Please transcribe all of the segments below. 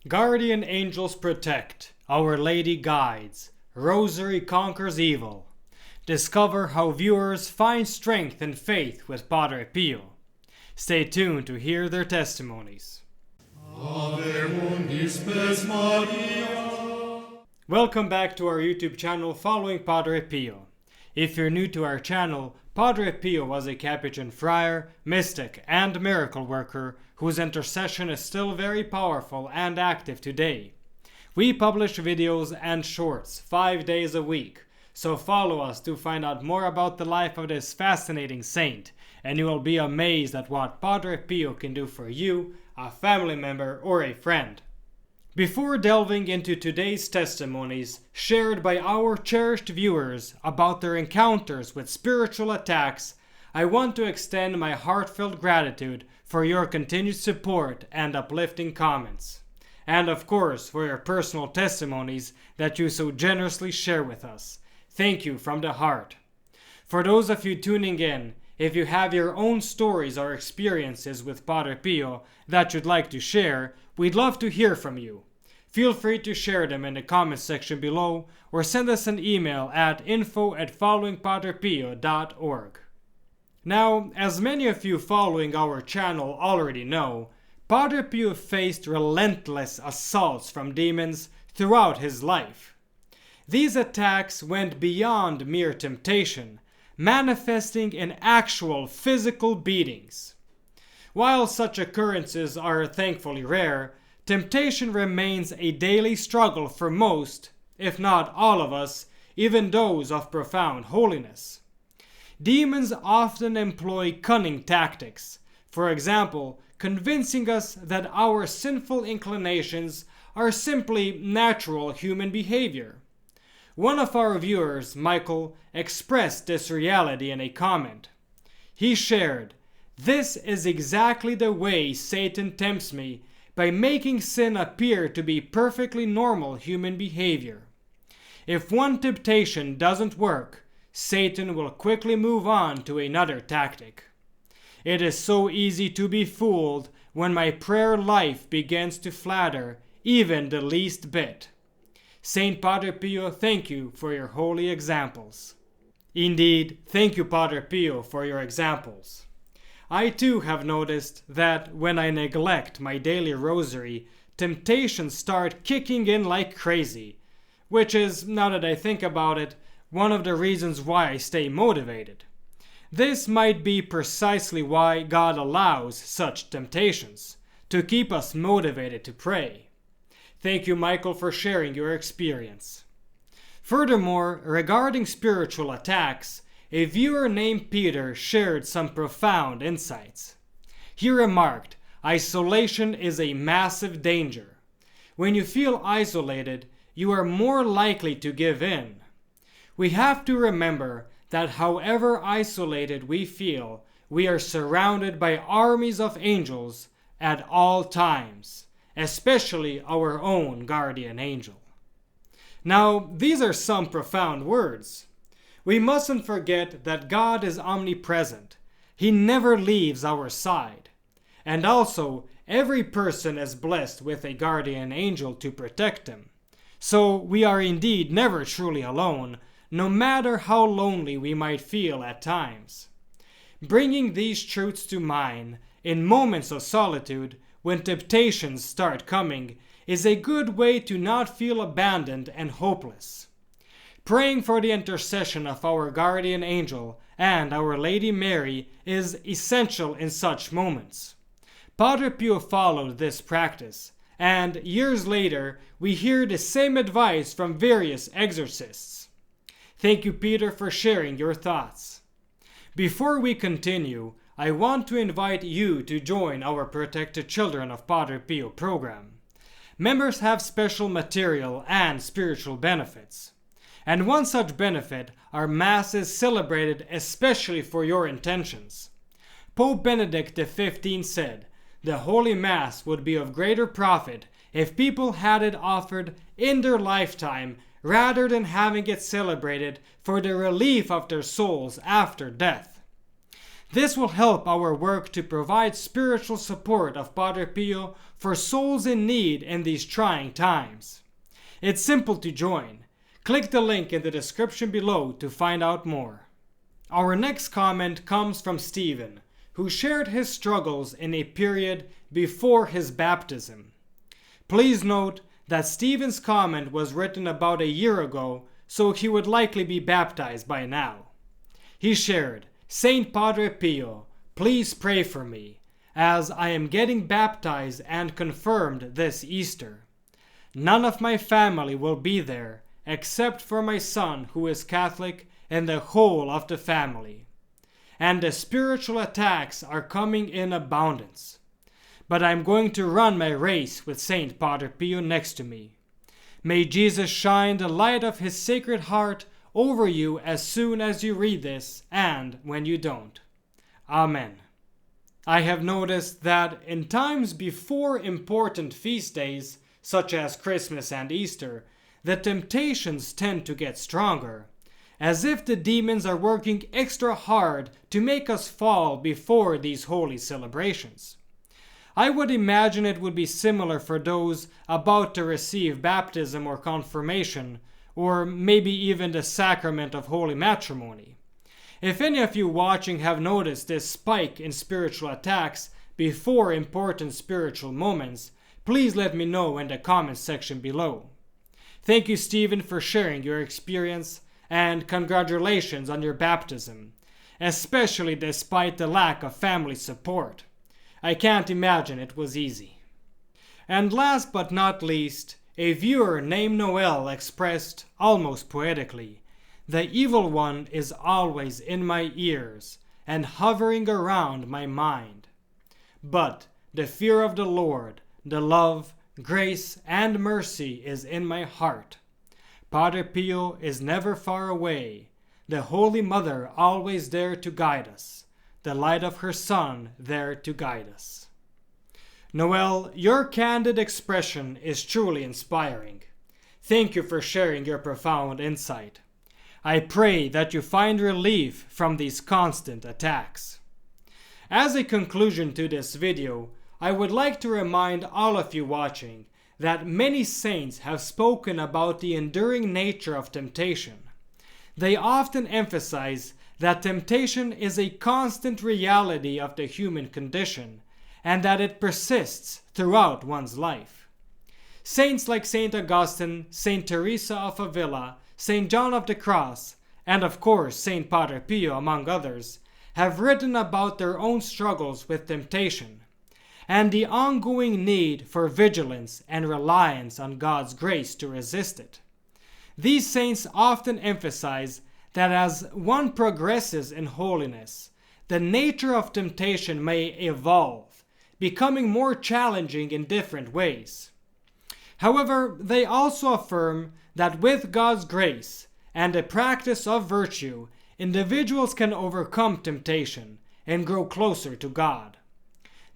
Guardian angels protect, Our Lady guides, Rosary conquers evil. Discover how viewers find strength and faith with Padre Pio. Stay tuned to hear their testimonies. Ave undis spes Maria. Welcome back to our YouTube channel following Padre Pio. If you're new to our channel, Padre Pio was a Capuchin friar, mystic, and miracle worker whose intercession is still very powerful and active today. We publish videos and shorts 5 days a week, so follow us to find out more about the life of this fascinating saint, and you will be amazed at what Padre Pio can do for you, a family member, or a friend. Before delving into today's testimonies shared by our cherished viewers about their encounters with spiritual attacks, I want to extend my heartfelt gratitude for your continued support and uplifting comments. And of course, for your personal testimonies that you so generously share with us. Thank you from the heart. For those of you tuning in, if you have your own stories or experiences with Padre Pio that you'd like to share, we'd love to hear from you. Feel free to share them in the comments section below or send us an email at info@followingpadrepio.org. Now, as many of you following our channel already know, Padre Pio faced relentless assaults from demons throughout his life. These attacks went beyond mere temptation, manifesting in actual physical beatings. While such occurrences are thankfully rare, temptation remains a daily struggle for most, if not all of us, even those of profound holiness. Demons often employ cunning tactics, for example, convincing us that our sinful inclinations are simply natural human behavior. One of our viewers, Michael, expressed this reality in a comment. He shared, "This is exactly the way Satan tempts me, by making sin appear to be perfectly normal human behavior. If one temptation doesn't work, Satan will quickly move on to another tactic. It is so easy to be fooled when my prayer life begins to flatter even the least bit. Saint Padre Pio, thank you for your holy examples." Indeed, thank you Padre Pio for your examples. I too have noticed that when I neglect my daily rosary, temptations start kicking in like crazy, which is, now that I think about it, one of the reasons why I stay motivated. This might be precisely why God allows such temptations, to keep us motivated to pray. Thank you, Michael, for sharing your experience. Furthermore, regarding spiritual attacks, a viewer named Peter shared some profound insights. He remarked, "Isolation is a massive danger. When you feel isolated, you are more likely to give in. We have to remember that however isolated we feel, we are surrounded by armies of angels at all times, especially our own guardian angel." Now, these are some profound words. We mustn't forget that God is omnipresent. He never leaves our side. And also, every person is blessed with a guardian angel to protect them. So we are indeed never truly alone, no matter how lonely we might feel at times. Bringing these truths to mind in moments of solitude, when temptations start coming, is a good way to not feel abandoned and hopeless. Praying for the intercession of our guardian angel and Our Lady Mary is essential in such moments. Padre Pio followed this practice, and years later we hear the same advice from various exorcists. Thank you, Peter, for sharing your thoughts. Before we continue, I want to invite you to join our Protected Children of Padre Pio program. Members have special material and spiritual benefits. And one such benefit are masses celebrated especially for your intentions. Pope Benedict XV said, "The Holy Mass would be of greater profit if people had it offered in their lifetime rather than having it celebrated for the relief of their souls after death." This will help our work to provide spiritual support of Padre Pio for souls in need in these trying times. It's simple to join. Click the link in the description below to find out more. Our next comment comes from Stephen, who shared his struggles in a period before his baptism. Please note that Stephen's comment was written about a year ago, so he would likely be baptized by now. He shared, "Saint Padre Pio, please pray for me, as I am getting baptized and confirmed this Easter. None of my family will be there, except for my son who is Catholic and the whole of the family. And the spiritual attacks are coming in abundance. But I'm going to run my race with Saint Padre Pio next to me. May Jesus shine the light of his sacred heart over you as soon as you read this and when you don't. Amen." I have noticed that in times before important feast days, such as Christmas and Easter, the temptations tend to get stronger, as if the demons are working extra hard to make us fall before these holy celebrations. I would imagine it would be similar for those about to receive baptism or confirmation, or maybe even the sacrament of holy matrimony. If any of you watching have noticed this spike in spiritual attacks before important spiritual moments, please let me know in the comments section below. Thank you, Stephen, for sharing your experience, and congratulations on your baptism, especially despite the lack of family support. I can't imagine it was easy. And last but not least, a viewer named Noel expressed, almost poetically, "The evil one is always in my ears and hovering around my mind. But the fear of the Lord, the love, grace, and mercy is in my heart. Padre Pio is never far away, the Holy Mother always there to guide us, the light of her Son there to guide us." Noel, your candid expression is truly inspiring. Thank you for sharing your profound insight. I pray that you find relief from these constant attacks. As a conclusion to this video, I would like to remind all of you watching that many saints have spoken about the enduring nature of temptation. They often emphasize that temptation is a constant reality of the human condition, and that it persists throughout one's life. Saints like Saint Augustine, Saint Teresa of Avila, Saint John of the Cross, and of course Saint Padre Pio, among others, have written about their own struggles with temptation, and the ongoing need for vigilance and reliance on God's grace to resist it. These saints often emphasize that as one progresses in holiness, the nature of temptation may evolve, becoming more challenging in different ways. However, they also affirm that with God's grace and the practice of virtue, individuals can overcome temptation and grow closer to God.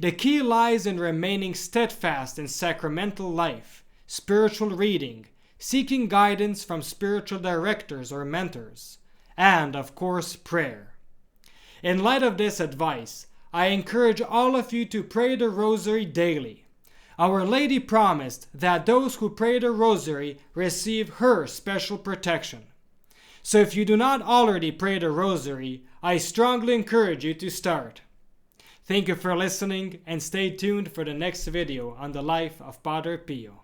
The key lies in remaining steadfast in sacramental life, spiritual reading, seeking guidance from spiritual directors or mentors, and of course prayer. In light of this advice, I encourage all of you to pray the Rosary daily. Our Lady promised that those who pray the Rosary receive her special protection. So if you do not already pray the Rosary, I strongly encourage you to start. Thank you for listening, and stay tuned for the next video on the life of Padre Pio.